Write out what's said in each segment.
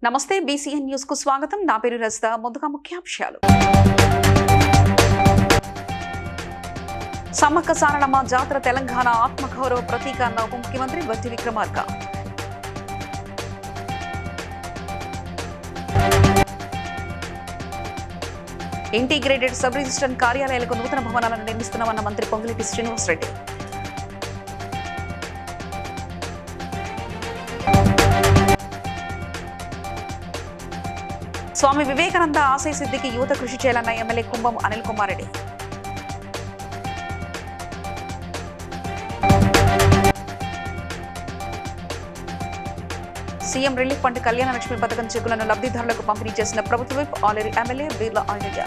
నమస్తే BCN news కు స్వాగతం. నా పేరు రజిత. ముందుగా ముఖ్యాంశాలు. సమ్మక్క సారలమ్మ జాతర తెలంగాణ ఆత్మగౌరవ ప్రతీక అన్న ఉప ముఖ్యమంత్రి బట్టి విక్రమార్క. ఇంటిగ్రేటెడ్ సబ్ రిజిస్టర్ కార్యాలయాలకు నూతన భవనాలను నిర్మిస్తున్నామన్న మంత్రి పొంగులేటి శ్రీనివాసరెడ్డి. స్వామి వివేకానంద ఆశయ సిద్ధికి యువత కృషి చేయాలన్న MLA Kumbham Anil Kumar Reddy. CM relief fund Kalyana Lakshmi పథకం చెక్కులను లబ్ధిదారులకు పంపిణీ చేసిన ప్రభుత్వ whip Aler MLA Beerla Anjaneya.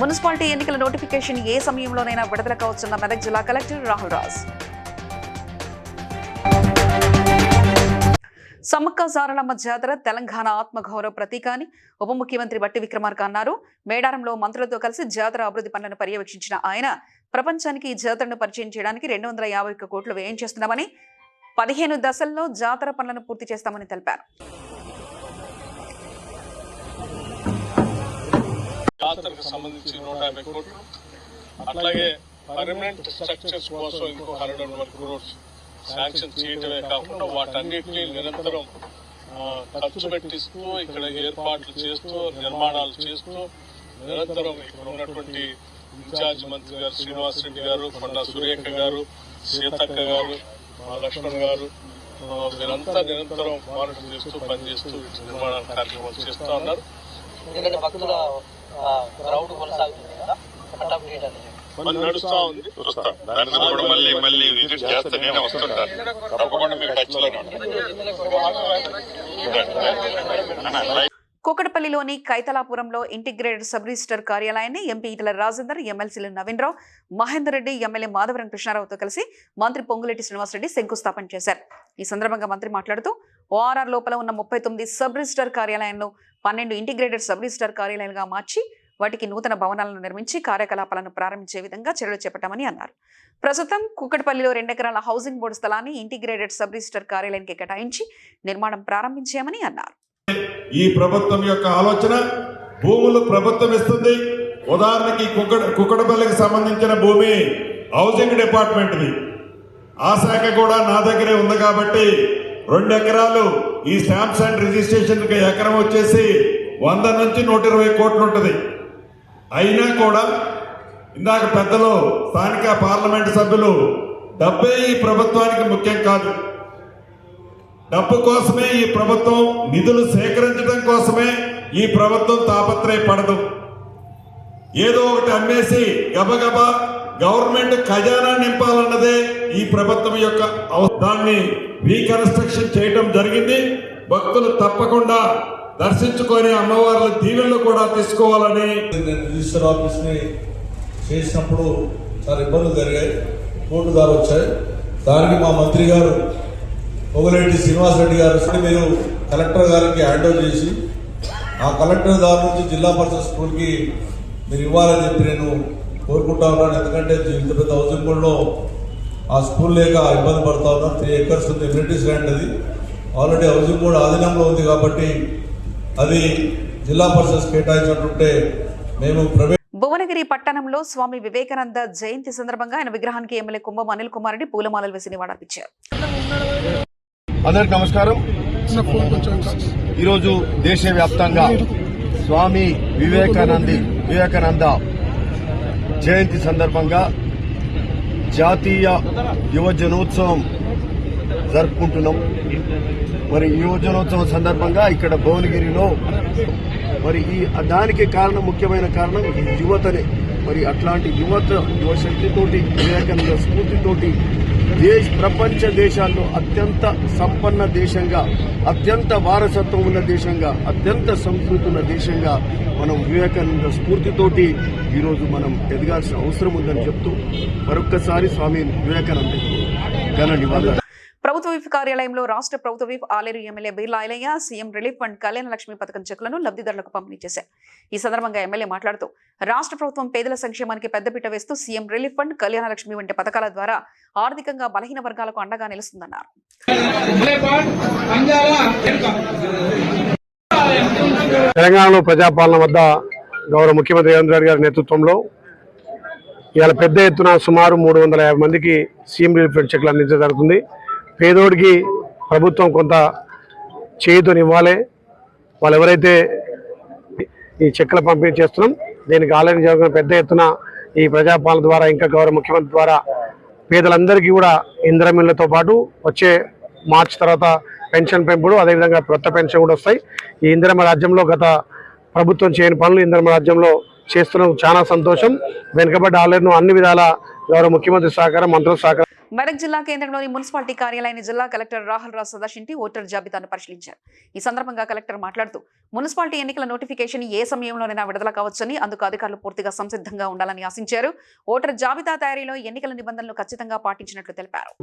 Municipality ఎన్నికల నోటిఫికేషన్ ఏ సమయంలోనైనా విడుదల కావచ్చన్న మెదక్ జిల్లా కలెక్టర్ రాహుల్ రాజ్. సమ్మక్క సారలమ్మ జాతర తెలంగాణ ఆత్మగౌరవ ప్రతీక అని ఉప ముఖ్యమంత్రి బట్టి విక్రమార్క అన్నారు. మేడారంలో మంత్రులతో కలిసి జాతర అభివృద్ధి పనులను పర్యవేక్షించిన ఆయన ప్రపంచానికి ఈ జాతరను పరిచయం చేయడానికి 251 కోట్లు వ్యయం చేస్తున్నామని, 15 దశల్లో జాతర పనులను పూర్తి చేస్తామని తెలిపారు. జాతరకు సంబంధించి 150 కోట్లు, అట్లాగే పర్మనెంట్ స్ట్రక్చర్స్ కోసం ఇంకో 101 crores శాంక్షన్ చేయటమే కాకుండా వాటన్నిటినీ నిరంతరం ఖర్చు పెట్టిస్తూ ఇక్కడ ఏర్పాట్లు చేస్తూ నిర్మాణాలు చేస్తూ నిరంతరం ఇక్కడ ఉన్నటువంటి ఇన్ఛార్జ్ మంత్రి గారు శ్రీనివాసరెడ్డి గారు, కొండా సురేఖ గారు, సీతక్క గారు, లక్ష్మణ్ గారు వీరంతా నిరంతరం మానిటర్ చేస్తూ పనిచేస్తూ నిర్మాణ కార్యక్రమాలు చేస్తూ ఉన్నారు. నడుస్తా ఉంది. మళ్ళీ విజిట్ చేస్తూనే వస్తుంటారు. తప్పకుండా మీరు టచ్ లోనే ఉంటారు. కూకట్పల్లిలోని కైతలాపురంలో ఇంటిగ్రేటెడ్ సబ్ రిజిస్టర్ కార్యాలయాన్ని ఎంపీ ఈటల రాజేందర్, ఎమ్మెల్సీలు నవీన్రావు, మహేందర్ రెడ్డి, ఎమ్మెల్యే మాధవరం కృష్ణారావుతో కలిసి మంత్రి పొంగులేటి శ్రీనివాసరెడ్డి శంకుస్థాపన చేశారు. ఈ సందర్భంగా మంత్రి మాట్లాడుతూ ఓఆర్ఆర్ లోపల ఉన్న 39 సబ్ రిజిస్టర్ కార్యాలయాలను 12 ఇంటిగ్రేటెడ్ సబ్ రిజిస్టర్ కార్యాలయాలుగా మార్చి వాటికి నూతన భవనాలను నిర్మించి కార్యకలాపాలను ప్రారంభించే విధంగా చర్యలు చేపట్టామని అన్నారు. ప్రస్తుతం కూకట్పల్లిలో 2 ఎకరాల హౌసింగ్ బోర్డు స్థలాన్ని ఇంటిగ్రేటెడ్ సబ్ రిజిస్టర్ కార్యాలయానికి కేటాయించి నిర్మాణం ప్రారంభించామని అన్నారు. ఈ ప్రభుత్వం యొక్క ఆలోచన భూములు ప్రభుత్వం ఇస్తుంది. ఉదాహరణకి కుక్కడపల్లికి సంబంధించిన భూమి హౌసింగ్ డిపార్ట్మెంట్ది. ఆ శాఖ కూడా నా దగ్గరే ఉంది కాబట్టి 2 ఎకరాలు ఈ స్టాంప్స్ అండ్ రిజిస్ట్రేషన్ ఎకరం వచ్చేసి 100 నుంచి 120 కోట్లు ఉంటుంది. అయినా కూడా ఇందాక పెద్దలు స్థానిక పార్లమెంటు సభ్యులు డబ్బే ఈ ప్రభుత్వానికి ముఖ్యం కాదు, డబ్బు కోసమే ఈ ప్రభుత్వం, నిధులు సేకరించడం కోసమే ఈ ప్రభుత్వం తాపత్రయపడదు. ఏదో ఒకటి అమ్మేసి గబగబా గవర్నమెంట్ ఖజానా నింపాలన్నదే ఈ ప్రభుత్వం యొక్క దాన్ని రీకన్స్ట్రక్షన్ చేయడం జరిగింది. భక్తులు తప్పకుండా దర్శించుకొని అమ్మవార్ల దీవెనలు కూడా తీసుకోవాలని రిజిస్టర్ ఆఫీస్ ని చేసినప్పుడు చాలా ఇబ్బందులు జరిగాయి, కోర్టు దారు వచ్చాయి. దానికి మా మంత్రి గారు పొంగులేటి శ్రీనివాసరెడ్డి గారు మీరు కలెక్టర్ గారికి హ్యాండ్ ఓవర్ చేసి ఆ కలెక్టర్ దారి నుంచి జిల్లా పరిషత్ స్కూల్కి మీరు ఇవ్వాలని చెప్పి నేను కోరుకుంటా ఉన్నాను. ఎందుకంటే ఇంత పెద్ద హౌసింగ్ బోర్డులో ఆ స్కూల్ లేక ఇబ్బంది పడతా ఉన్నాం. 3 acres ఉంది, ఎమ్యూనిటీస్ ల్యాండ్. అది ఆల్రెడీ హౌసింగ్ బోర్డు ఆధీనంలో ఉంది కాబట్టి అది జిల్లా పరిషత్ కేటాయించినట్టుంటే మేము భువనగిరి పట్టణంలో స్వామి వివేకానంద జయంతి సందర్భంగా ఆయన విగ్రహానికి ఎమ్మెల్యే కుంభం అనిల్ కుమార్ రెడ్డి పూలమాలలు వేసి నివాళులర్పించారు. అందరికి నమస్కారం. ఈరోజు దేశవ్యాప్తంగా స్వామి వివేకానంద జయంతి సందర్భంగా జాతీయ యువజనోత్సవం జరుపుకుంటున్నాం. మరి యువజనోత్సవం సందర్భంగా ఇక్కడ భువనగిరిలో మరి దానికి ముఖ్యమైన కారణం ఈ యువతనే. మరి అట్లాంటి యువశక్తితోటి, వివేకానంద స్ఫూర్తితోటి ప్రపంచ దేశాల్లో అత్యంత సంపన్న దేశంగా, అత్యంత వారసత్వం ఉన్న దేశంగా, అత్యంత సంస్కృతి ఉన్న దేశంగా మనం వివేకానంద స్ఫూర్తితోటి ఈరోజు మనం ఎదగాల్సిన అవసరం ఉందని చెప్తూ మరొక్కసారి స్వామి వివేకానందకు ఘన నివాళులు. ప్రభుత్వ విప్ కార్యాలయంలో రాష్ట్ర ప్రభుత్వ whip Aler MLA Birla Ilaiah CM relief fund Kalyana Lakshmi పథకం చెక్కులను లబ్ధిదారులకు పంపిణీ చేశారు. ఈ సందర్భంగా ఎమ్మెల్యే మాట్లాడుతూ రాష్ట్ర ప్రభుత్వం పేదల సంక్షేమానికి పెద్దపీట వేస్తూ CM relief fund Kalyana Lakshmi వంటి పథకాల ద్వారా ఆర్థికంగా బలహీన వర్గాలకు అండగా నిలుస్తుందన్నారు. తెలంగాణలో ప్రజాపాలన వద్ద గౌరవ ముఖ్యమంత్రి రేవంత్ రెడ్డి గారి నేతృత్వంలో ఇవాళ పెద్ద ఎత్తున సుమారు 350 మందికి సీఎం రిలీఫ్ ఫండ్ చెక్లు అందించడం జరుగుతుంది. పేదోడికి ప్రభుత్వం కొంత చేయుతనివ్వాలి. వాళ్ళు ఎవరైతే ఈ చెక్కుల పంపిణీ చేస్తున్నాం దీనికి ఆలయం జరుగుతున్న పెద్ద ఎత్తున ఈ ప్రజాపాలన ద్వారా ఇంకా గౌరవ ముఖ్యమంత్రి ద్వారా పేదలందరికీ కూడా ఇందిరమిళ్లతో పాటు వచ్చే మార్చి తర్వాత పెన్షన్ పెంపుడు అదేవిధంగా కొత్త పెన్షన్ కూడా వస్తాయి. ఈ ఇందిరమ్మ రాజ్యంలో గత ప్రభుత్వం చేయని పనులు ఇందిరమ్మ రాజ్యంలో చేస్తున్నాం. చాలా సంతోషం. వెనుకబడ్డ ఆలయను అన్ని విధాల గౌరవ ముఖ్యమంత్రి సహకారం మంత్రుల సహకారం. మెదక్ జిల్లా కేంద్రంలోని మున్సిపాలిటీ కార్యాలయాన్ని జిల్లా కలెక్టర్ రాహుల్ రాజ్ సదాశింటి ఓటర్ జాబితాను పరిశీలించారు. ఈ సందర్భంగా కలెక్టర్ మాట్లాడుతూ మున్సిపాలిటీ ఎన్నికల నోటిఫికేషన్ ఏ సమయంలోనైనా విడుదల కావచ్చని అందుకు అధికారులు పూర్తిగా సంసిద్ధంగా ఉండాలని ఆశించారు. ఓటర్ జాబితా తయారీలో ఎన్నికల నిబంధనలు ఖచ్చితంగా పాటించినట్లు తెలిపారు.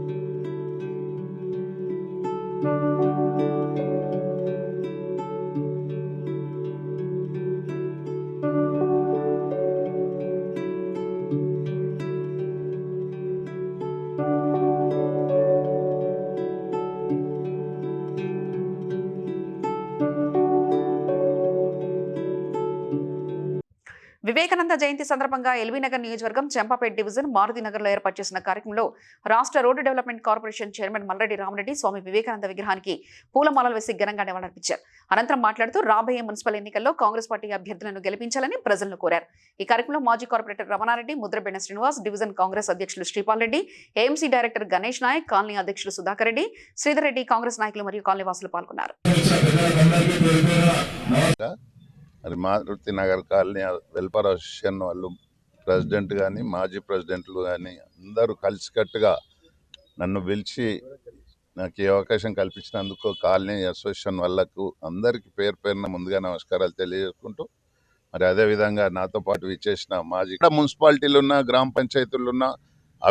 వివేకానంద జయంతి సందర్భంగా ఎల్బీనగర్ నియోజకవర్గం చెంపాపేట డివిజన్ మారుతినగర్లో ఏర్పాటు చేసిన కార్యక్రమంలో రాష్ట్ర road development corporation chairman Malreddy Ramreddy Swami Vivekananda విగ్రహానికి పూలమాలలు వేసి ఘనంగా నివాళులర్పించారు. అనంతరం మాట్లాడుతూ రాబోయే మున్సిపల్ ఎన్నికల్లో కాంగ్రెస్ పార్టీ అభ్యర్థులను గెలిపించాలని ప్రజలను కోరారు. ఈ కార్యక్రమంలో మాజీ కార్పొరేటర్ రమణారెడ్డి, ముద్రబెన్న శ్రీనివాస్, డివిజన్ కాంగ్రెస్ అధ్యక్షులు Sripal Reddy, AMC director Ganesh Naik, colony అధ్యక్షులు సుధాకర్ రెడ్డి, శ్రీధర్ రెడ్డి, కాంగ్రెస్ నాయకులు మరియు కాలనీ వాసులు పాల్గొన్నారు. మరి Maruti Nagar colony welfare association వాళ్ళు ప్రెసిడెంట్ కానీ మాజీ ప్రెసిడెంట్లు కానీ అందరూ కలిసికట్టుగా నన్ను పిలిచి నాకు ఈ అవకాశం కల్పించినందుకు కాలనీ అసోసియేషన్ వాళ్ళకు అందరికీ పేరు పేరున ముందుగా నమస్కారాలు తెలియజేసుకుంటూ మరి అదేవిధంగా నాతో పాటు విచ్చేసిన మాజీ మున్సిపాలిటీలు ఉన్న గ్రామ పంచాయతీలు ఉన్న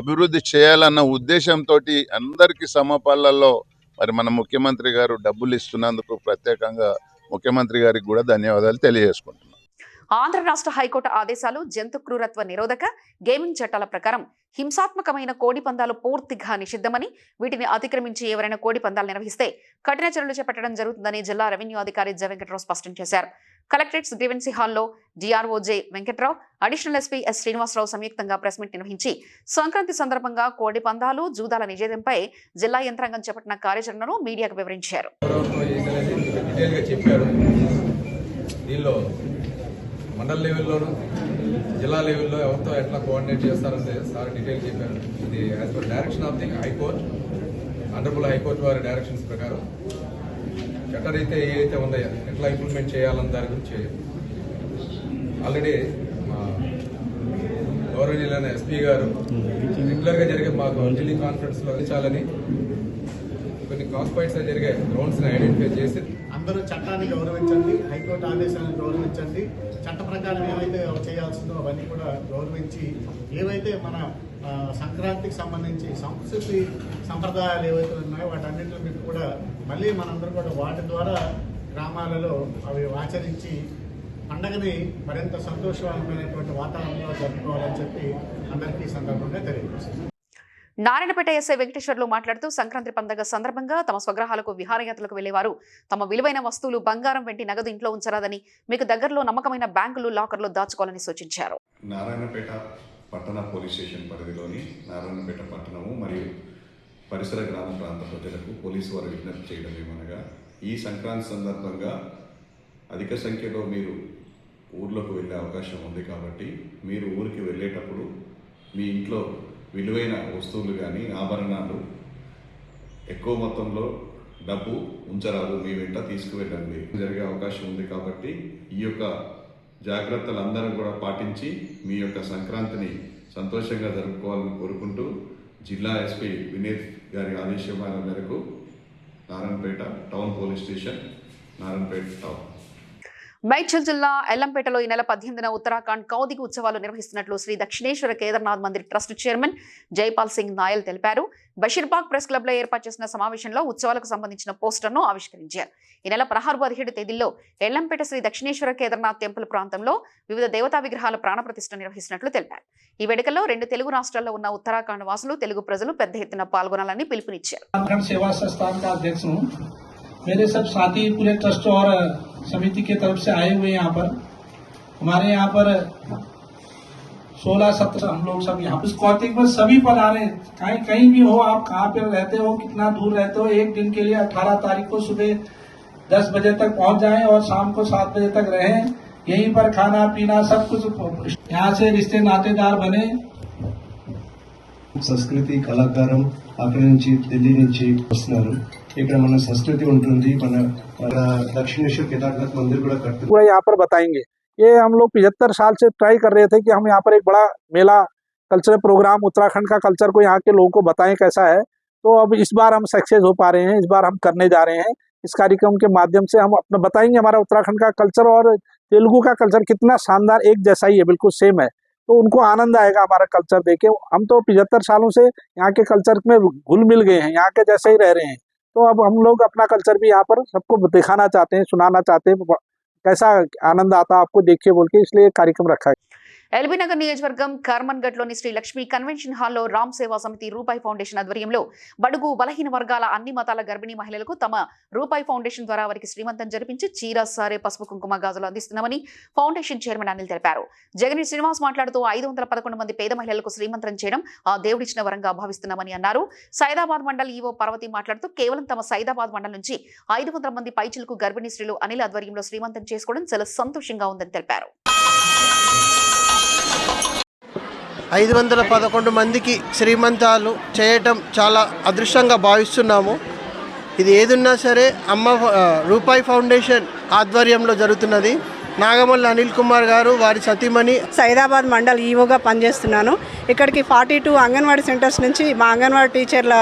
అభివృద్ధి చేయాలన్న ఉద్దేశంతో అందరికీ సమపాలలో మరి మన ముఖ్యమంత్రి గారు డబ్బులు ఇస్తున్నందుకు ప్రత్యేకంగా ముఖ్యమంత్రి గారికి కూడా ధన్యవాదాలు తెలియజేసుకుంటున్నాను. ఆంధ్ర రాష్ట్ర హైకోర్టు ఆదేశాలు జంతు క్రూరత్వ నిరోధక గేమింగ్ చట్టాల ప్రకారం హింసాత్మకమైన కోడి పందాలు పూర్తిగా నిషిద్ధమని, వీటిని అతిక్రమించి ఎవరైనా కోడి పందాలు నిర్వహిస్తే కఠిన చర్యలు చేపట్టడం జరుగుతుందని జిల్లా రెవెన్యూ అధికారి జె వెంకట్రావు స్పష్టం చేశారు. కలెక్టరేట్స్ గ్రీవెన్సీ హాల్లో DRO J Venkatrao, additional SP S Srinivasarao సంయుక్తంగా ప్రెస్ మీట్ నిర్వహించి సంక్రాంతి సందర్భంగా కోడి పందాలు, జూదాల నిషేధంపై జిల్లా యంత్రాంగం చేపట్టిన కార్యాచరణను మీడియాకు వివరించారు. దీనిలో మండల లెవెల్లోనూ జిల్లా లెవెల్లో ఎవరితో ఎట్లా కోఆర్డినేట్ చేస్తారంటే సార్ డీటెయిల్ చెప్పారు. ఇది as per direction of the high court, honourable high court వారి డైరెక్షన్స్ ప్రకారం చట్టరీతే ఏవైతే ఉన్నాయో ఎట్లా ఇంప్లిమెంట్ చేయాలన్న దాని గురించి ఆల్రెడీ మా గౌరవనీయులైన ఎస్పీ గారు రెగ్యులర్గా జరిగే మా ఢిల్లీ కాన్ఫరెన్స్లో చాలని కొన్ని క్రాస్ పాయింట్స్ జరిగే గ్రౌండ్స్ని ఐడెంటిఫై చేసి అందరూ చట్టాన్ని గౌరవించండి, హైకోర్టు ఆదేశాలను గౌరవించండి, చట్ట ప్రకారం ఏవైతే చేయాల్సిందో అవన్నీ కూడా గౌరవించి ఏవైతే మన సంక్రాంతికి సంబంధించి సంస్కృతి సంప్రదాయాలు ఏవైతే ఉన్నాయో వాటన్నింటిని కూడా మళ్ళీ మనందరూ కూడా వాటి ద్వారా గ్రామాలలో అవి ఆచరించి పండగని మరింత సంతోషవంతమైనటువంటి వాతావరణంలో జరుపుకోవాలని చెప్పి అందరికీ సందర్భంగా తెలియజేస్తుంది. నారాయణపేట ఎస్ఐ వెంకటేశ్వర్లు మాట్లాడుతూ సంక్రాంతి పండుగ సందర్భంగా తమ స్వగ్రహాలకు విహారయాత్రలకు వెళ్లేవారు తమ విలువైన వస్తువులు, బంగారం, వెండి, నగదు ఇంట్లో ఉంచరాదని, మీకు దగ్గరలో నమ్మకమైన బ్యాంకులు, లాకర్లు దాచుకోవాలని సూచించారు. నారాయణపేట పట్టణ పోలీస్ స్టేషన్ పరిధిలోని నారాయణపేట పట్టణము మరియు పరిసర గ్రామ ప్రాంత ప్రజలకు పోలీసు వారు విజ్ఞప్తి చేయడం ఏమనగా, ఈ సంక్రాంతి సందర్భంగా అధిక సంఖ్యలో మీరు ఊర్లోకి వెళ్ళే అవకాశం ఉంది కాబట్టి మీరు ఊరికి వెళ్ళేటప్పుడు మీ ఇంట్లో విలువైన వస్తువులు కానీ ఆభరణాలు, ఎక్కువ మొత్తంలో డబ్బు ఉంచరాదు, మీ వెంట తీసుకువెళ్ళండి. జరిగే అవకాశం ఉంది కాబట్టి ఈ యొక్క జాగ్రత్తలు అందరం కూడా పాటించి మీ యొక్క సంక్రాంతిని సంతోషంగా జరుపుకోవాలని కోరుకుంటూ జిల్లా ఎస్పీ వినీత్ గారి ఆదేశాల మేరకు Narayanpet town police station, Narayanpet town. Medchal జిల్లా ఎల్లంపేటలో ఈ నెల 18న ఉత్తరాఖండ్ కౌదికి ఉత్సవాలు నిర్వహిస్తున్నట్లు శ్రీ దక్షిణేశ్వర కేదార్నాథ్ మందిర్ ట్రస్ట్ చైర్మన్ జైపాల్ సింగ్ నాయల్ తెలిపారు. బషీర్బాగ్ ప్రెస్ క్లబ్ లో ఏర్పాటు చేసిన సమావేశంలో ఉత్సవాలకు సంబంధించిన పోస్టర్ను ఆవిష్కరించారు. ఈ నెల 16-17 తేదీల్లో ఎల్లంపేట శ్రీ దక్షిణేశ్వర కేదార్నాథ్ టెంపుల్ ప్రాంతంలో వివిధ దేవతా విగ్రహాల ప్రాణప్రతిష్ఠ నిర్వహిస్తున్నట్లు తెలిపారు. ఈ వేడుకల్లో 2 తెలుగు రాష్ట్రాల్లో ఉన్న ఉత్తరాఖండ్ వాసులు, తెలుగు ప్రజలు పెద్ద ఎత్తున పాల్గొనాలని పిలుపునిచ్చారు. मेरे सब साथी पूरे ट्रस्ट और समिति के तरफ से आए हुए यहाँ पर, हमारे यहाँ पर 16-17 हम लोग सब यहाँ पर कौतिक में सभी पधारे, कहीं भी हो, आप कहाँ पे रहते हो, कितना दूर रहते हो, एक दिन के लिए 18 तारीख को सुबह 10 बजे तक पहुँच जाएं और शाम को 7 बजे तक रहें. यहीं पर खाना पीना सब कुछ, यहाँ से रिश्ते नातेदार बने. సంస్కృతి కళాకారం అక్కడి నుంచి ఢిల్లీ నుంచి వస్తున్నారు. ఇక్కడ మన संस्कृति ఉంటుంది, మన दक्षिणेश्वर केदारनाथ मंदिर కూడా కట్టు पूरा यहाँ पर बताएंगे. ये हम लोग 75 साल से ट्राई कर रहे थे कि हम यहाँ पर एक बड़ा मेला कल्चरल प्रोग्राम उत्तराखंड का कल्चर को यहाँ के लोगों को बताएं कैसा है. तो अब इस बार हम सक्सेस हो पा रहे हैं, इस बार हम करने जा रहे हैं. इस कार्यक्रम के माध्यम से हम अपना बताएंगे हमारा उत्तराखंड का कल्चर और तेलुगु का कल्चर कितना शानदार एक जैसा ही है, बिल्कुल सेम है. तो उनको आनंद आएगा हमारा कल्चर देखे. हम तो 75 सालों से यहाँ के कल्चर में घुल मिल गए हैं, यहाँ के जैसे ही रह रहे हैं. तो अब हम लोग अपना कल्चर भी यहाँ पर सबको दिखाना चाहते हैं, सुनाना चाहते हैं, कैसा आनंद आता आपको देखिए बोल के, इसलिए कार्यक्रम रखा है. ఎల్బీ నగర్ నియోజకవర్గం కర్మన్గఢ్లోని శ్రీ లక్ష్మీ కన్వెన్షన్ హాల్లో రామ్ సేవా సమితి రూపాయి ఫౌండేషన్ ఆధ్వర్యంలో బడుగు బలహీన వర్గాల అన్ని మతాల గర్భిణీ మహిళలకు తమ రూపాయి ఫౌండేషన్ ద్వారా వారికి శ్రీమంతం జరిపించి చీర, సారే, పసుపు, కుంకుమ, గాజులు అందిస్తున్నామని ఫౌండేషన్ చైర్మన్ అనిల్ తెలిపారు. జగని శ్రీనివాస్ మాట్లాడుతూ 511 మంది పేద మహిళలకు శ్రీమంతం చేయడం ఆ దేవుడిచ్చిన వరంగా భావిస్తున్నామని అన్నారు. సైదాబాద్ మండల్ ఈవో పర్వతి మాట్లాడుతూ కేవలం తమ సైదాబాద్ మండల్ నుంచి 500 మంది పైచిలకు గర్భిణీ స్త్రీలు అనిల్ ఆధ్వర్యంలో శ్రీమంతం చేసుకోవడం చాలా సంతోషంగా ఉందని తెలిపారు. 511 మందికి శ్రీమంతాలు చేయటం చాలా అదృష్టంగా భావిస్తున్నాము. ఇది ఏదున్నా సరే రూపాయి ఫౌండేషన్ ఆధ్వర్యంలో జరుగుతున్నది. నాగమల్లి అనిల్ కుమార్ గారు, వారి సతీమణి. సైదాబాద్ మండల్ ఈవోగా పనిచేస్తున్నాను. ఇక్కడికి 42 అంగన్వాడీ సెంటర్స్ నుంచి మా అంగన్వాడీ టీచర్ల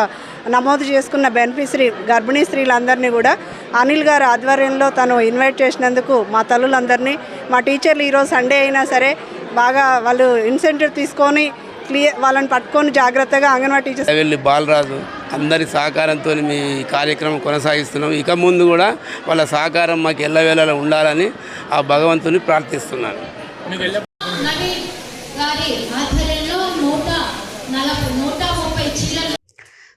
నమోదు చేసుకున్న బెనిఫిషరీ గర్భిణీ స్త్రీలందరినీ కూడా అనిల్ గారు ఆధ్వర్యంలో తను ఇన్వైట్ చేసినందుకు మా తల్లులందరినీ, మా టీచర్లు ఈరోజు సండే అయినా సరే బాగా వాళ్ళు ఇన్సెంటివ్ తీసుకొని వాళ్ళని పట్టుకొని జాగ్రత్తగా అంగన్వాడీ టీచర్స్ వెళ్ళి బాలరాజు అందరి సహకారంతో మీ కార్యక్రమం కొనసాగిస్తున్నాం. ఇక ముందు కూడా వాళ్ళ సహకారం మాకు ఎల్లవేళలా ఉండాలని ఆ భగవంతుని ప్రార్థిస్తున్నాను.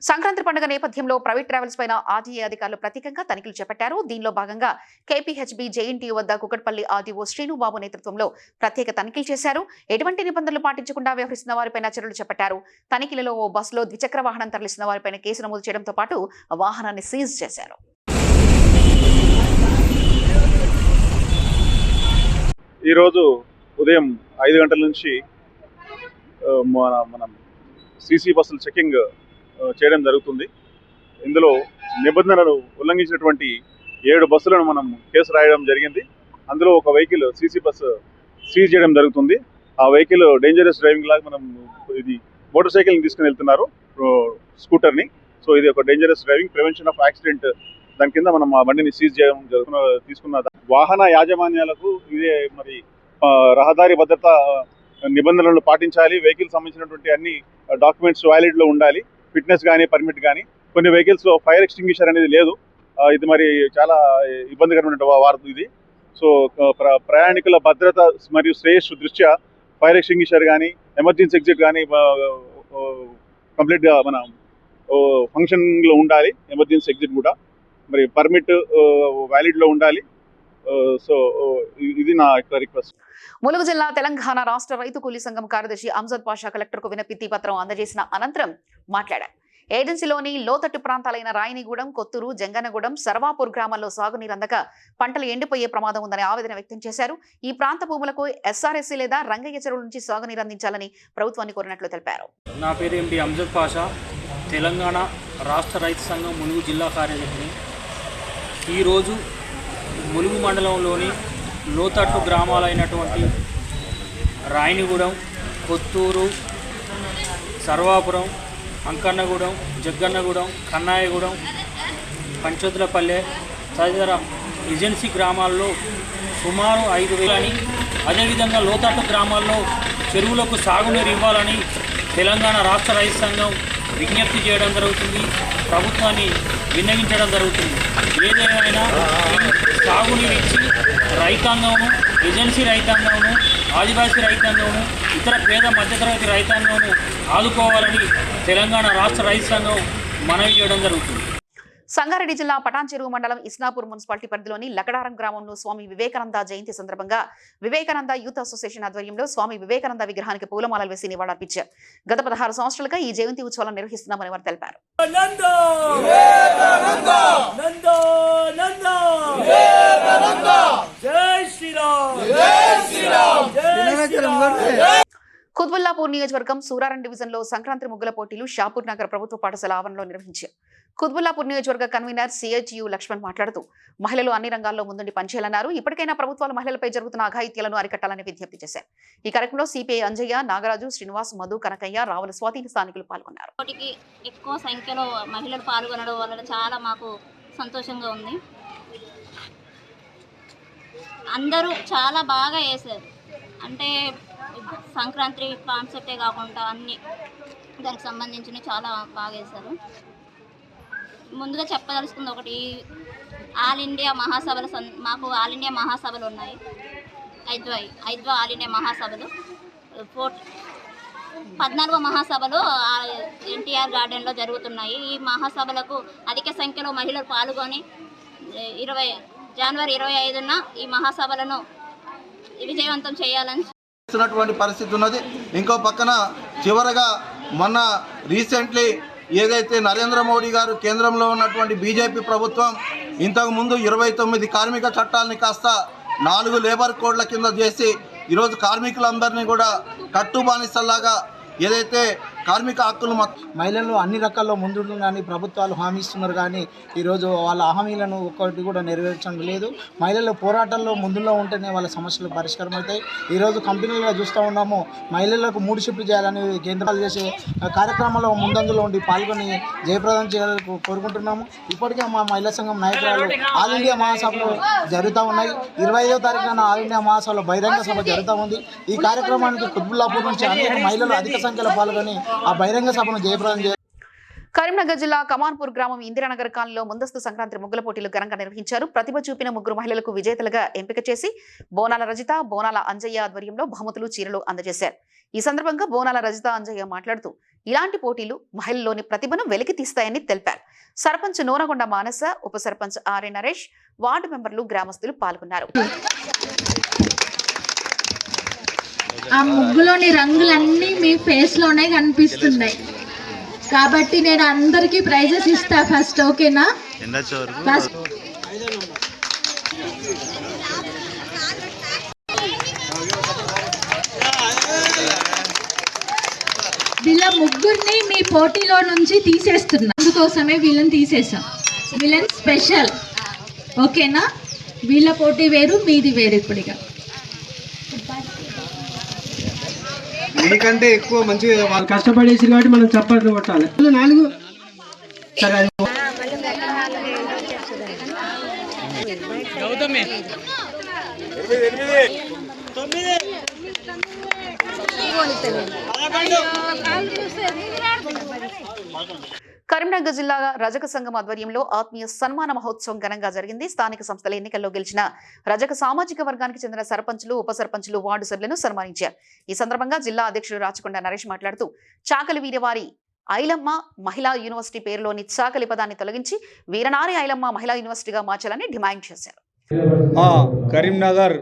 సంక్రాంతి పండుగ నేపథ్యంలో ప్రైవేట్ ట్రావెల్స్ పైన ఆర్టీఏ అధికారులు ప్రత్యేకంగా తనిఖీలు చేపట్టారు. దీనిలో భాగంగా కేపీహెచ్బీ జేఎన్టీయూ వద్ద కుకట్పల్లి ఆర్టీఓ శ్రీనుబాబు నేతృత్వంలో ప్రత్యేక తనిఖీలు చేశారు. ఎటువంటి నిబంధనలు పాటించకుండా వ్యవహరిస్తున్న వారిపైన చర్యలు చేపట్టారు. తనిఖీలలో ఓ బస్సులో ద్విచక్ర వాహనం తరలిస్తున్న వారిపైన కేసు నమోదు చేయడంతో పాటు వాహనాన్ని సీజ్ చేశారు. ఈరోజు ఉదయం 5 గంటల నుంచి మనం సీసీ బస్సులు చెకింగ్ చేయడం జరుగుతుంది. ఇందులో నిబంధనలు ఉల్లంఘించినటువంటి 7 బస్సులను మనం కేసు రాయడం జరిగింది. అందులో ఒక వెహికల్ సీసీ బస్సు సీజ్ చేయడం జరుగుతుంది. ఆ వెహికల్ డేంజరస్ డ్రైవింగ్ లాగా మనం ఇది మోటార్ సైకిల్ని తీసుకుని వెళ్తున్నారు, స్కూటర్ని. సో ఇది ఒక dangerous driving, prevention of accident దాని కింద మనం ఆ బండిని సీజ్ చేయడం తీసుకున్న వాహన యాజమాన్యాలకు ఇదే మరి రహదారి భద్రత నిబంధనలను పాటించాలి. వెహికల్ సంబంధించినటువంటి అన్ని డాక్యుమెంట్స్ వ్యాలిడ్లో ఉండాలి, ఫిట్నెస్ కానీ పర్మిట్ కానీ. కొన్ని వెహికల్స్లో ఫైర్ ఎక్స్టింగ్విషర్ అనేది లేదు. ఇది మరి చాలా ఇబ్బందికరమైన వార్త ఇది. సో ప్రయాణికుల భద్రత మరియు శ్రేయస్సు దృష్ట్యా ఫైర్ ఎక్స్టింగ్విషర్ కానీ ఎమర్జెన్సీ ఎగ్జిట్ కానీ కంప్లీట్గా మన ఫంక్షన్లో ఉండాలి. ఎమర్జెన్సీ ఎగ్జిట్ కూడా మరి పర్మిట్ వ్యాలిడ్లో ఉండాలి. సో ఇది నా యొక్క రిక్వెస్ట్. ములుగు జిల్లా తెలంగాణ రాష్ట్ర రైతు కూలీ సంఘం కార్యదర్శి అంజద్ పాషా కలెక్టర్కు వినతి పత్రం అందజేసిన అనంతరం మాట్లాడారు. ఏజెన్సీలోని లోతట్టు ప్రాంతాలైన రాయనిగూడెం, కొత్తూరు, జంగనగూడెం, సర్వాపూర్ గ్రామాల్లో సాగునీరు అందక పంటలు ఎండిపోయే ప్రమాదం ఉందని ఆవేదన వ్యక్తం చేశారు. ఈ ప్రాంత భూములకు ఎస్ఆర్ఎస్సీ లేదా రంగయ్య చెరువుల నుంచి సాగునీరు అందించాలని ప్రభుత్వాన్ని కోరినట్లు తెలిపారు. నా పేరు ఎంపీ అంజద్ పాషా, తెలంగాణ రాష్ట్ర రైతు సంఘం ములుగు జిల్లా కార్యదర్శిని. ఈరోజు ములుగు మండలంలోని లోతట్టు గ్రామాలైనటువంటి రాయనిగూడెం, కొత్తూరు, సర్వాపురం, అంకన్నగూడెం, జగ్గన్నగూడెం, కన్నాయగూడెం, పంచోతులపల్లె తదితర ఏజెన్సీ గ్రామాల్లో సుమారు 5,000 అని, అదేవిధంగా లోతట్టు గ్రామాల్లో చెరువులకు సాగునీరు ఇవ్వాలని తెలంగాణ రాష్ట్ర రైతు సంఘం విజ్ఞప్తి చేయడం జరుగుతుంది, ప్రభుత్వాన్ని విన్నవించడం జరుగుతుంది. ఏదేమైనా సాగునీరు ఇచ్చి రైతాంగంను, ఏజెన్సీ రైతాంగంను, ఆదివాసీ రైతాంగంను, ఇతర పేద మధ్యతరగతి రైతాంగంను ఆదుకోవాలని తెలంగాణ రాష్ట్ర రైతు సంఘం మనవి చేయడం జరుగుతుంది. సంగారెడ్డి జిల్లా పటాన్ చెరువు మండలం ఇస్నాపూర్ మున్సిపాలిటీ పరిధిలోని లకడారం గ్రామంలో స్వామి వివేకానంద జయంతి సందర్భంగా వివేకానంద యూత్ అసోసియేషన్ ఆధ్వర్యంలో స్వామి వివేకానంద విగ్రహానికి పూలమాలలు వేసి నివాళులర్పించారు. గత 16 సంవత్సరాలుగా ఈ జయంతి ఉత్సవాలను నిర్వహిస్తున్నామని వారు తెలిపారు. కుత్బుల్లాపూర్ నియోజకవర్గం సూరారం డివిజన్లో సంక్రాంతి ముగ్గుల పోటీలు షాపూర్ నగర్ ప్రభుత్వ పాఠశాల ఆవరణలో నిర్వహించారు. కుత్బుల్లాపూర్ నియోజకవర్గ కన్వీనర్ సిహెచ్యు లక్ష్మణ్ మాట్లాడుతూ మహిళలు అన్ని రంగాల్లో ముందుండి పనిచేయాలన్నారు. ఇప్పటికైనా ప్రభుత్వాలు మహిళలపై జరుగుతున్న అఘాయిత్యాలను అరికట్టాలని విజ్ఞప్తి చేశారు. ఈ కార్యక్రమంలో సిపిఐ అంజయ్య, నాగరాజు, శ్రీనివాస్, మధు, కనకయ్య, రావుల స్వాతి స్థానికులు పాల్గొన్నారు. ఎక్కువ సంఖ్యలో మహిళలు పాల్గొనడం వల్ల చాలా మాకు సంతోషంగా ఉంది. అందరూ చాలా బాగా చేశారు. అంటే సంక్రాంతి కాన్సెప్టే కాకుండా అన్ని దానికి సంబంధించిన చాలా బాగా చేశారు. ముందుగా చెప్పదలుచుకుంది ఒకటి, ఆల్ ఇండియా మహాసభలు మాకు ఆల్ ఇండియా మహాసభలు ఉన్నాయి. ఐద్వా ఆల్ ఇండియా మహాసభలు 14వ మహాసభలు ఎన్టీఆర్ గార్డెన్లో జరుగుతున్నాయి. ఈ మహాసభలకు అధిక సంఖ్యలో మహిళలు పాల్గొని జనవరి 25న ఈ మహాసభలను విజయవంతం చేయాలని పరిస్థితి ఉన్నది. ఇంకో పక్కన చివరగా మొన్న రీసెంట్లీ ఏదైతే నరేంద్ర మోడీ గారు కేంద్రంలో ఉన్నటువంటి బీజేపీ ప్రభుత్వం ఇంతకుముందు 29 కార్మిక చట్టాలని కాస్త 4 లేబర్ కోడ్ల కింద చేసి ఈరోజు కార్మికులందరినీ కూడా కట్టుబానిసల్లాగా ఏదైతే కార్మిక హక్కులు మహిళలు అన్ని రకాల్లో ముందుంటుందని ప్రభుత్వాలు హామీ ఇస్తున్నారు, కానీ ఈరోజు వాళ్ళ హామీలను ఒక్కటి కూడా నెరవేర్చడం లేదు. మహిళలు పోరాటాల్లో ముందులో ఉంటేనే వాళ్ళ సమస్యలు పరిష్కారం అవుతాయి. ఈరోజు కంపెనీలుగా చూస్తూ ఉన్నాము, మహిళలకు 3 షిఫ్ట్లు చేయాలని కేంద్రాలు చేసే కార్యక్రమంలో ముందంజలో ఉండి పాల్గొని జయప్రదం చేయాలని కోరుకుంటున్నాము. ఇప్పటికే మా మహిళా సంఘం నాయకురాలు ఆల్ ఇండియా మహాసభలు జరుగుతూ ఉన్నాయి. 25వ తారీఖున ఆల్ ఇండియా మహాసభలో బహిరంగ సభ జరుగుతూ ఉంది. ఈ కార్యక్రమానికి కుత్బుల్లాపూర్ నుంచి అనేక మహిళలు అధిక సంఖ్యలో పాల్గొని ఆ బహిరంగ సభను జయప్రదం చేయాలి. కరీంనగర్ జిల్లా కమాన్పూర్ గ్రామం ఇందిరానగర్ కాలనీలో ముందస్తు సంక్రాంతి ముగ్గుల పోటీలు ఘనంగా నిర్వహించారు. ప్రతిభ చూపిన 3 మహిళలకు విజేతలుగా ఎంపిక చేసి బోనాల రజిత, బోనాల అంజయ్య ఆధ్వర్యంలో బహుమతులు, చీరలు అందజేశారు. ఈ సందర్భంగా బోనాల రజిత, అంజయ్య మాట్లాడుతూ ఇలాంటి పోటీలు మహిళల్లోని ప్రతిభను వెలికి తీస్తాయని తెలిపారు. సర్పంచ్ నూనగొండ మానస, ఉప సర్పంచ్ ఆర్ఏ నరేష్, వార్డు మెంబర్లు, గ్రామస్తులు పాల్గొన్నారు. ఆ ముగ్గులోని రంగులన్నీ మీ ఫేస్ లోనే కనిపిస్తున్నాయి కాబట్టి నేను అందరికీ ప్రైజెస్ ఇస్తా ఫస్ట్, ఓకేనా? ఫస్ట్ వీళ్ళ ముగ్గురిని మీ పోటీలో నుంచి తీసేస్తున్నా, అందుకోసమే వీళ్ళని తీసేసాం. వీళ్ళని స్పెషల్, ఓకేనా? వీళ్ళ పోటీ వేరు, మీది వేరు. ఇప్పుడుగా ఎందుకంటే ఎక్కువ మంచిగా వాళ్ళు కష్టపడేసి కాబట్టి మనం చప్పట్లు కొట్టాలి. 4 సరే కరీంనగర్ జిల్లా రజక సంఘం ఆధ్వర్యంలో ఆత్మీయ సన్మాన మహోత్సవం ఘనంగా జరిగింది. స్థానిక సంస్థల ఎన్నికల్లో గెలిచిన రజక సామాజిక వర్గానికి చెందిన సర్పంచులు, ఉప సర్పంచులు, వార్డు సభ్యులను సన్మానించారు. ఈ సందర్భంగా జిల్లా అధ్యక్షుడు రాచకొండ నరేష్ మాట్లాడుతూ చాకలి వీరవారి ఐలమ్మ మహిళా యూనివర్సిటీ పేరులోని చాకలి పదాన్ని తొలగించి వీరనారి ఐలమ్మ మహిళా యూనివర్సిటీగా మార్చాలని డిమాండ్ చేశారు. కరీంనగర్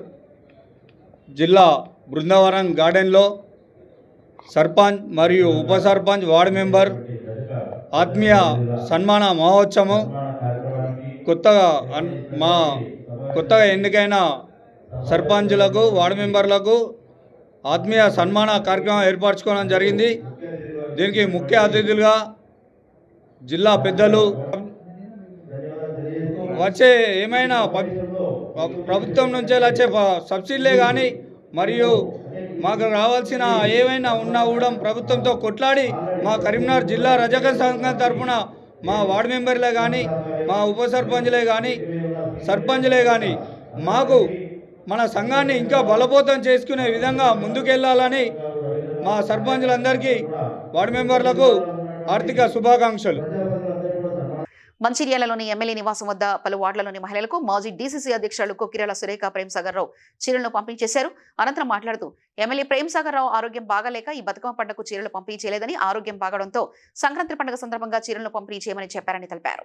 జిల్లా బృందావనం గార్డెన్లో సర్పంచ్ మరియు ఉప సర్పంచ్, వార్డు మెంబర్ ఆత్మీయ సన్మాన మహోత్సవం కొత్తగా ఎన్నికైన సర్పంచులకు, వార్డు మెంబర్లకు ఆత్మీయ సన్మాన కార్యక్రమం ఏర్పరచుకోవడం జరిగింది. దీనికి ముఖ్య అతిథులుగా జిల్లా పెద్దలు, వచ్చే ఏమైనా ప్రభుత్వం నుంచి వచ్చే సబ్సిడీలే కానీ మరియు మాకు రావాల్సిన ఏమైనా ఉన్నా కూడా ప్రభుత్వంతో కొట్లాడి మా కరీంనగర్ జిల్లా రజక సంఘం తరఫున మా వార్డు మెంబర్లే కానీ, మా ఉప సర్పంచ్లే కానీ, సర్పంచ్లే కానీ మాకు మన సంఘాన్ని ఇంకా బలోపేతం చేసుకునే విధంగా ముందుకెళ్లాలని మా సర్పంచులందరికీ వార్డు మెంబర్లకు ఆర్థిక శుభాకాంక్షలు. మంచిర్యాలలోని ఎమ్మెల్యే నివాసం వద్ద పలు వార్డులలోని మహిళలకు మాజీ డీసీసీ అధ్యక్షులు కొక్కిరాల సురేఖ ప్రేమ్సాగర్ రావు చీరలను పంపిణీ చేశారు. అనంతరం మాట్లాడుతూ ఎమ్మెల్యే ప్రేమ్సాగర్ రావు ఆరోగ్యం బాగాలేక ఈ బతుకమ్మ పండుగకు చీరలు పంపిణీ చేయలేదని, ఆరోగ్యం బాగడంతో సంక్రాంతి పండుగ సందర్భంగా చీరలను పంపిణీ చేయమని చెప్పారని తెలిపారు.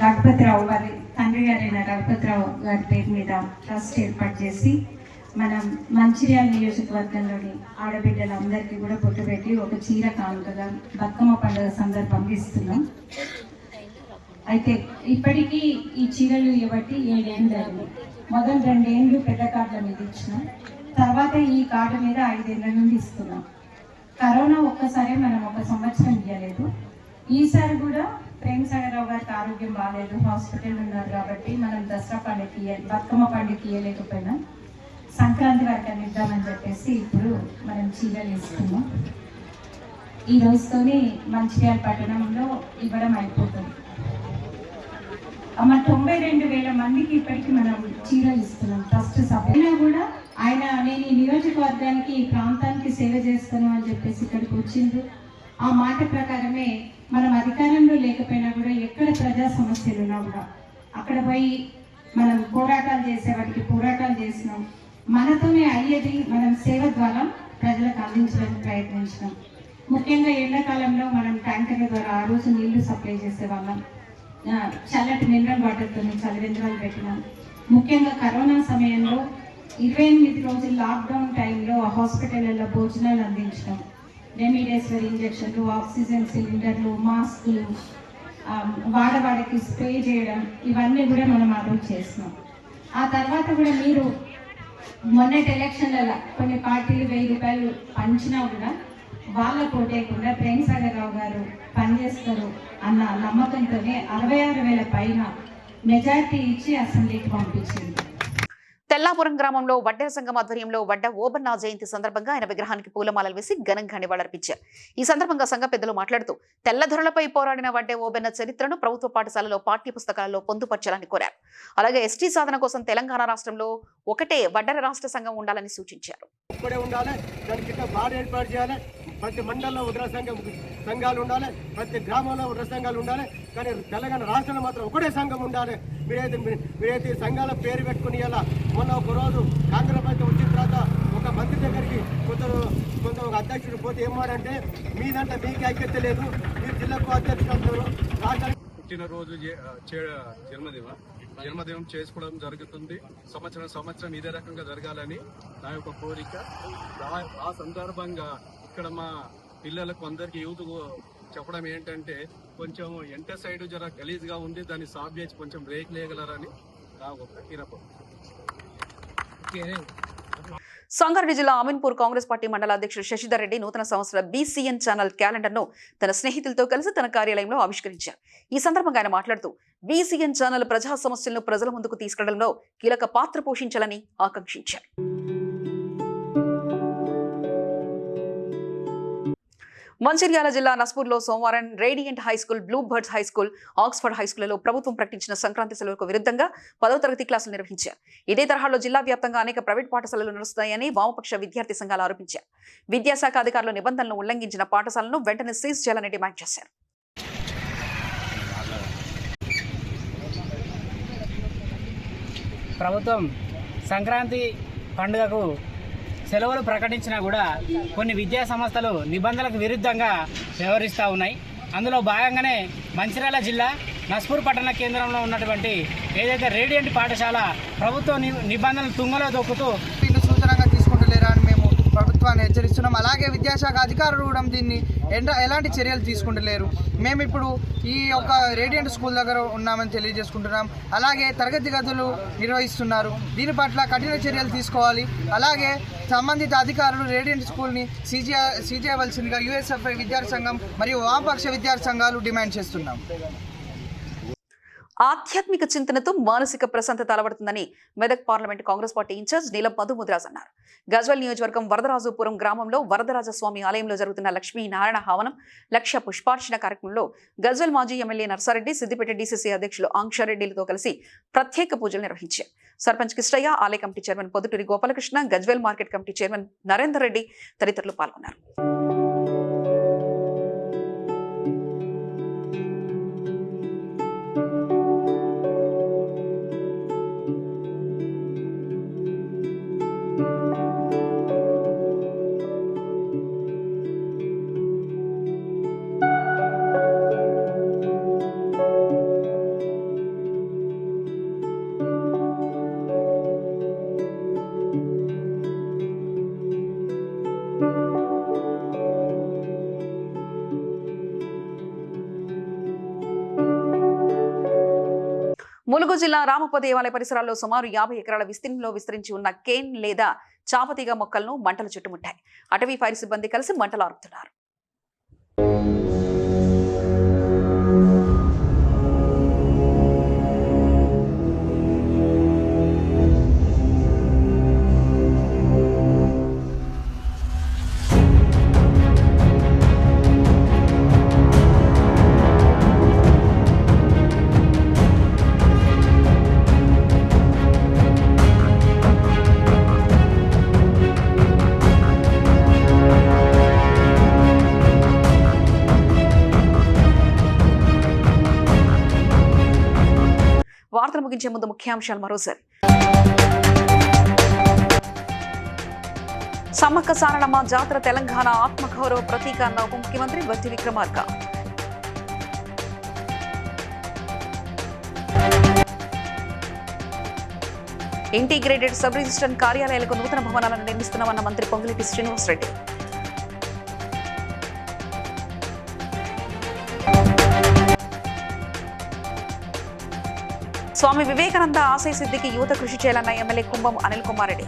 రఘుపతిరావు వారి తండ్రి గారైన రఘుపతిరావు గారి పేరు మీద ట్రస్ట్ ఏర్పాటు చేసి మనం మంచిర్యాల నియోజకవర్గంలోని ఆడబిడ్డలందరికీ కూడా బొట్టు పెట్టి ఒక చీర కానుకగా బతుకమ్మ పండుగ సందర్భంగా ఇస్తున్నాం. అయితే ఇప్పటికీ ఈ చీరలు ఇవ్వబట్టి 7 ఏళ్ళు జరిగింది. మొదలు 2 ఏళ్ళు పెద్ద కార్డుల మీద ఇచ్చినాం, తర్వాత ఈ కార్డు మీద 5 ఏళ్ళ నుండి ఇస్తున్నాం. కరోనా ఒక్కసారి మనం 1 సంవత్సరం ఇవ్వలేదు. ఈసారి కూడా ప్రేమ్సాగర్ రావు గారికి ఆరోగ్యం బాగాలేదు, హాస్పిటల్ ఉన్నారు కాబట్టి మనం దసరా పండుగకి బతుకమ్మ పండుగకి ఇవ్వలేకపోయినా సంక్రాంతి వరకు ఇద్దామని చెప్పేసి ఇప్పుడు మనం చీరలు ఇస్తున్నాం. ఈ రోజుతోనే మంచిర్యాల పట్టణంలో ఇవ్వడం అయిపోతుంది. మన 92,000 మందికి ఇప్పటికీ మనం చీరలు ఇస్తున్నాం. ట్రస్ట్ సభ్యులు కూడా ఆయన నేను ఈ నియోజకవర్గానికి ఈ ప్రాంతానికి సేవ చేస్తాను అని చెప్పేసి ఇక్కడికి వచ్చిండ్రు. ఆ మాట ప్రకారమే మనం అధికారంలో లేకపోయినా కూడా ఎక్కడ ప్రజా సమస్యలు ఉన్నా కూడా అక్కడ పోయి మనం పోరాటాలు చేసే వాటికి పోరాటాలు చేసినాం. మనతోనే అయ్యేది మనం సేవ ద్వారా ప్రజలకు అందించడానికి ప్రయత్నించినాం. ముఖ్యంగా ఎండాకాలంలో మనం ట్యాంకర్ల ద్వారా ఆ రోజు నీళ్లు సప్లై చేసేవాళ్ళం. చల్లటి మినరల్ వాటర్తో చలివేంద్రాలు పెట్టినాం. ముఖ్యంగా కరోనా సమయంలో 28 రోజులు లాక్డౌన్ టైంలో హాస్పిటల్లో భోజనాలు అందించడం, రెమిడేసివిర్ ఇంజక్షన్లు, ఆక్సిజన్ సిలిండర్లు, మాస్కులు, వాడవాడికి స్ప్రే చేయడం, ఇవన్నీ కూడా మనం ఆ రోజు చేస్తున్నాం. ఆ తర్వాత కూడా మీరు మొన్నటి ఎలక్షన్లలో కొన్ని పార్టీలు 1000 రూపాయలు పంచినా కూడా వాళ్ళ పోటేయకుండా ప్రేమ్సాగర్ రావు గారు పనిచేస్తారు అన్న నమ్మకంతోనే 66,000 పైన మెజార్టీ ఇచ్చి అసెంబ్లీకి పంపించింది. తెల్లాపురం గ్రామంలో వడ్డెర సంఘం ఆధ్వర్యంలో వడ్డ ఓబన్న జయంతి సందర్భంగా ఆయన విగ్రహానికి పూలమాలలు వేసి ఘనంగా నివాళులర్పించారు. ఈ సందర్భంగా సంఘ పెద్దలు మాట్లాడుతూ తెల్లధొరలపై పోరాడిన వడ్డే ఓబన్న చరిత్రను ప్రభుత్వ పాఠశాలలో పాఠ్య పుస్తకాలలో పొందుపరచాలని కోరారు. అలాగే ఎస్టీ సాధన కోసం తెలంగాణ రాష్ట్రంలో ఒకటే వడ్డెర రాష్ట్ర సంఘం ఉండాలని సూచించారు. ప్రతి మండలంలో వడ్డెర సంఘాలు ఉండాలి, ప్రతి గ్రామంలో వడ్డెర సంఘాలు ఉండాలి. కానీ తెలంగాణ రాష్ట్రంలో మాత్రం ఒకటే సంఘం ఉండాలి. మీరైతే సంఘాల పేరు పెట్టుకుని ఇలా మొన్న ఒక రోజు కాంగ్రెస్ ప్రభుత్వం వచ్చిన తర్వాత ఒక మంత్రి దగ్గరికి కొంత ఒక అధ్యక్షుడు పోతే ఏమాడంటే మీదంటే మీకు ఐక్యత లేదు, మీరు జిల్లాకు అధ్యక్షుడు రాష్ట్రానికి పుట్టినరోజు జన్మదినం చేసుకోవడం జరుగుతుంది. సంవత్సరం ఇదే రకంగా జరగాలని నా యొక్క కోరిక. ఆ సందర్భంగా ఇక్కడ మా పిల్లలకు అందరికీ యూత్ చెప్పడం ఏంటంటే కొంచెం ఎంట సైడ్ జర గలీజ్గా ఉంది, దాన్ని సాఫ్ చేసి కొంచెం బ్రేక్ లేయగలరని నా ఒక విన్నపం. సంగారెడ్డి జిల్లా అమీన్పూర్ కాంగ్రెస్ పార్టీ మండల అధ్యక్షుడు శశిధర్ రెడ్డి నూతన సంవత్సర బీసీఎన్ ఛానల్ క్యాలెండర్ ను తన స్నేహితులతో కలిసి తన కార్యాలయంలో ఆవిష్కరించారు. ఈ సందర్భంగా ఆయన మాట్లాడుతూ బీసీఎన్ ఛానల్ ప్రజా సమస్యలను ప్రజల ముందుకు తీసుకెళ్లడంలో కీలక పాత్ర పోషించాలని ఆకాంక్షించారు. మంచిర్యాల జిల్లా నస్పూర్లో సోమవారం radiant high school, blue birds high school, Oxford హైస్కూళ్లలో ప్రభుత్వం ప్రకటించిన సంక్రాంతి సెలవులకు విరుద్ధంగా 10వ తరగతి క్లాసులు నిర్వహించారు. ఇదే తరహాలో జిల్లా వ్యాప్తంగా అనేక ప్రైవేట్ పాఠశాలలు నడుస్తాయని వామపక్ష విద్యార్థి సంఘాలు ఆరోపించారు. విద్యాశాఖ అధికారులు నిబంధనలు ఉల్లంఘించిన పాఠశాలను వెంటనే సీజ్ చేయాలని డిమాండ్ చేశారు. ప్రభుత్వం సంక్రాంతి పండుగకు సెలవులు ప్రకటించినా కూడా కొన్ని విద్యా సంస్థలు నిబంధనలకు విరుద్ధంగా వ్యవహరిస్తూ ఉన్నాయి. అందులో భాగంగానే మంచిర్యాల జిల్లా నస్పూర్ పట్టణ కేంద్రంలో ఉన్నటువంటి ఏదైతే రేడియంట్ పాఠశాల ప్రభుత్వ నిబంధనలు తుంగలో దొక్కుతూ సూచనగా తీసుకుంటలేరా అని మేము ప్రభుత్వాన్ని హెచ్చరిస్తున్నాం. అలాగే విద్యాశాఖ అధికారులు కూడా దీన్ని ఎలాంటి చర్యలు తీసుకుంటలేరు. మేము ఇప్పుడు ఈ యొక్క రేడియంట్ స్కూల్ దగ్గర ఉన్నామని తెలియజేసుకుంటున్నాం. అలాగే తరగతి గదులు నిర్వహిస్తున్నారు, దీని పట్ల కఠిన చర్యలు తీసుకోవాలి. అలాగే సంబంధిత అధికారులు రేడియంట్ స్కూల్ని సీజ్ చేయవలసిందిగా యూఎస్ఎఫ్ఐ విద్యార్థి సంఘం మరియు వామపక్ష విద్యార్థి సంఘాలు డిమాండ్ చేస్తున్నాం. ఆధ్యాత్మిక చింతనతో మానసిక ప్రశాంతత అలవడుతుందని Medak parliament Congress party in charge Neelam Madhumudraj అన్నారు. గజ్వెల్ నియోజకవర్గం వరదరాజుపురం గ్రామంలో వరదరాజస్వామి ఆలయంలో జరుగుతున్న లక్ష్మీనారాయణ హవనం లక్ష్య పుష్పార్చన కార్యక్రమంలో గజ్వెల్ మాజీ ఎమ్మెల్యే నర్సారెడ్డి, సిద్దిపేట డీసీసీ అధ్యక్షులు ఆంక్షారెడ్డిలతో కలిసి ప్రత్యేక పూజలు నిర్వహించారు. సర్పంచ్ కిష్టయ్య, ఆలయ committee chairman Podduturi Gopalakrishna, Gajwel market committee chairman Narender Reddy తదితరులు పాల్గొన్నారు. ములుగు జిల్లా రామప్ప దేవాలయ పరిసరాల్లో సుమారు 50 ఎకరాల విస్తీర్ణంలో విస్తరించి ఉన్న కేన్ లేదా చాపతీగ మొక్కలను మంటలు చుట్టుముట్టాయి. అటవీ ఫైర్ సిబ్బంది కలిసి మంటలు ఆర్పుతున్నారు. వార్తలు ముగించే ముందు ముఖ్యాంశాలు మరోసారి. సమ్మక్క సారలమ్మ జాతర తెలంగాణ ఆత్మగౌరవ ప్రతీక అన్న ఉప ముఖ్యమంత్రి బట్టి విక్రమార్క. ఇంటిగ్రేటెడ్ సబ్ రిజిస్టర్ కార్యాలయాలకు నూతన భవనాలను నిర్మిస్తున్నామన్న మంత్రి పొంగులేటి శ్రీనివాసరెడ్డి. స్వామి వివేకానంద ఆశయ సిద్ధికి యువత కృషి చేయాలన్న MLA Kumbham Anil Kumar Reddy.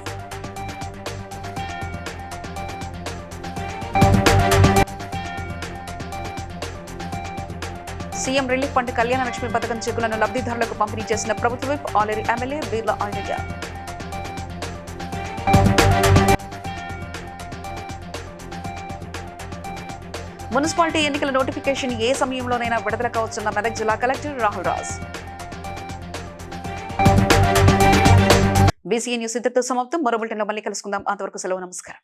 CM relief fund Kalyana Lakshmi పథకం చెక్కులను లబ్ధిదారులకు పంపిణీ చేసిన ప్రభుత్వ whip Aler MLA Beerla Ailaiah. Municipality ఎన్నికల నోటిఫికేషన్ ఏ సమయంలోనైనా విడుదల కావచ్చన్న మెదక్ జిల్లా collector Rahul Raj. BCN news ఇంతటితో సమాప్తం. మరో బులెటిన్లో మళ్ళీ కలుసుకుందాం. అంతవరకు సెలవు. నమస్కారం.